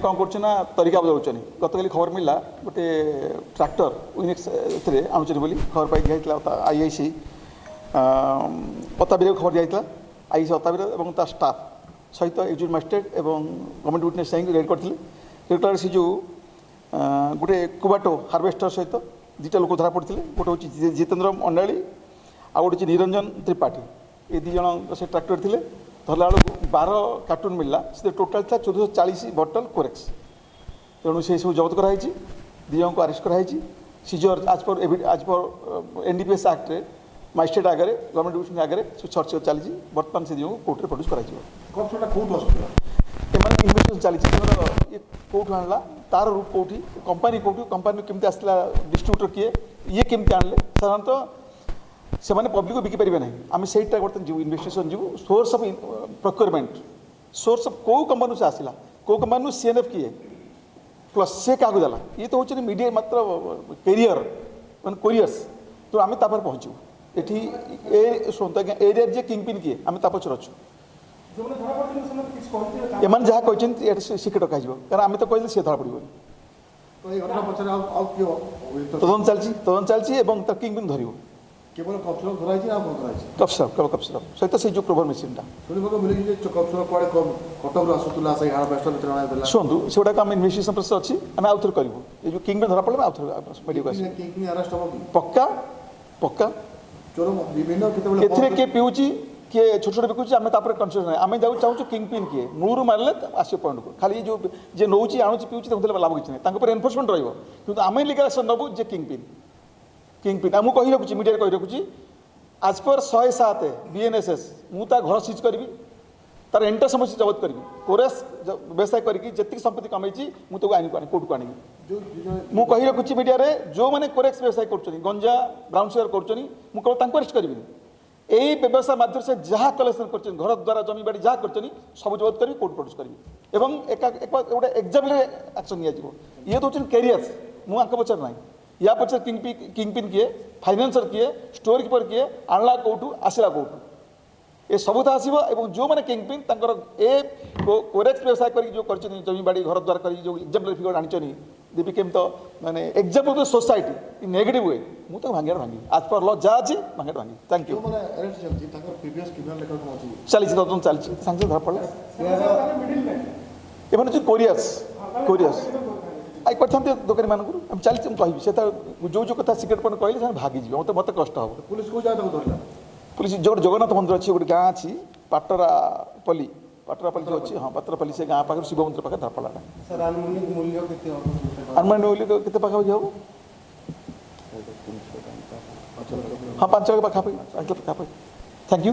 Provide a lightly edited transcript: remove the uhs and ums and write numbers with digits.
कौन करना तरीका बदलुन गत काली खबर मिलला गोटे ट्रैक्टर विनेक्स आणुचन बोली खबर पाई दिया आईआईसी अताबीर खबर दिया आईआईसी अताबीर और स्टाफ सहित एग्जीक्यूटिव मजिस्ट्रेट और गवर्नमेंट विटनेस जाइए रेड करते रेड से जो गोटे कुबाटो हार्वेस्टर सहित दुटा लोक धरा पड़ते गोटे हूँ जितेन्द्र मंडाली आ गोटे निरंजन त्रिपाठी ये दी जन से ट्रैक्टर थे धरला बेलू 12 कार्टून मिलला से टोटाल था 1440 बटल कोरेक्स तेणु से सब जबत कराई दी जन को अरेस्ट कराई सीजर आज पर एनडीपीएस एक्ट रे मजिस्ट्रेट आगे गवर्नमेंट डिविजन आगे सर्च चली बर्तमान से दी कोर्ट में प्रड्यूस इन्वेस्टिगेशन चली कौटू आणला तार रूट कौटी कंपनी कौटू कंपनी केमती आसला डिस्ट्रीब्यूटर किए ये केमती आणले साधारणतः से मैंने पब्लिक को बिकिपारे ना आम से बर्तमान जीव इन्वेस्टिगेशन जीव source of procurement source of कौ कंपनी से आसला कौ कंपनी सीएनएफ किए प्लस से क्या देला ये तो हूँ मीडिया मात्र कैरियर मान कोरियर्स तो आम तापर पहुँचू ये शुणु आज्ञा एरिया जे किंगपिन किए आम पचर अच्छु एम जहाँ कहते सिक्रेट रखा कारण आम तो कहले सी धरा पड़े तदन चलती किंगपिन धर केवल कपसर धराई कपसर सहित से जो प्रोभर मेसीनटा शुणु से गुड़ा आम इन्वेस्टिगेशन प्रोसेस अच्छी आम आउ थे करूँ ये जो किंग धरा पड़े आउ पक्का पक्का किए पीऊँच किए छोट छोट बिकुची आम कनसीडर ना आम जाऊ चाहूँ किंगपिन किए मूलू मारे आस पॉइंट को खाली जो जे नौ आणुची पीऊँच लाभ किसी ना एनफोर्समेंट रही आम लिगल एक्शन नबू जे किंगपिन मुझे कही रखुची मीडिया कही रखुची आज पर 107 बीएनएसएस मुझे घर सीज करी तार एंटर समस्या जबत करी कोरेस व्यवसाय करके जी संपत्ति कमाई मुझे आईन को कोर्ट को आनी मुझे कही रखुची मीडिया जो मैंने कोरेक्स व्यवसाय कर गंजा ब्राउन सुगर कर अरेस्ट करी यही व्यवसाय माध्यम से जहाँ कलेक्शन कर घर द्वारा जमी बाड़ी जहाँ कर सब जबत करी कोर्ट प्रोड्यूस करी गोटे एग्जाम्पल एक्शन ये तो कैरियर्स मुझे पचार ना या पचे किंगपिन किए फाइनेंसर किए स्टोर कीपर किए आणला कौटू आसला कौटू ये सब तो आसो और जो मैंने किंगपिन ए कोरेक्स व्यवसाय कर जो जमी बाड़ी घर द्वार कर जो एग्जाम्पल फिगर आनी दे बिकेम तो माने example of society in negative way मुझे भांगे भांगी आज पर लॉ जहाँ अच्छी भांगे भांगी थैंक यू चली तदन चली सांगे धरा पड़ा एम कोरियर्स आई करते दोकानी मानक चलती कहि जो जो कथा सिक्रेट पॉइंट कहले भागी जी मत कष्ट हम पुलिस को जाता धरला पुलिस जो जगन्नाथ मंदिर अच्छी गोटे गाँ अच्छी पाटरापल्ली जो अच्छी हाँ पाटरापल्ली से गाँ पाखे शिव मंदिर पाखे धरा पड़ा अनुमानिक मूल्य केते पाखापाखि हम हाँ 5 लाख पाखापाखि थैंक यू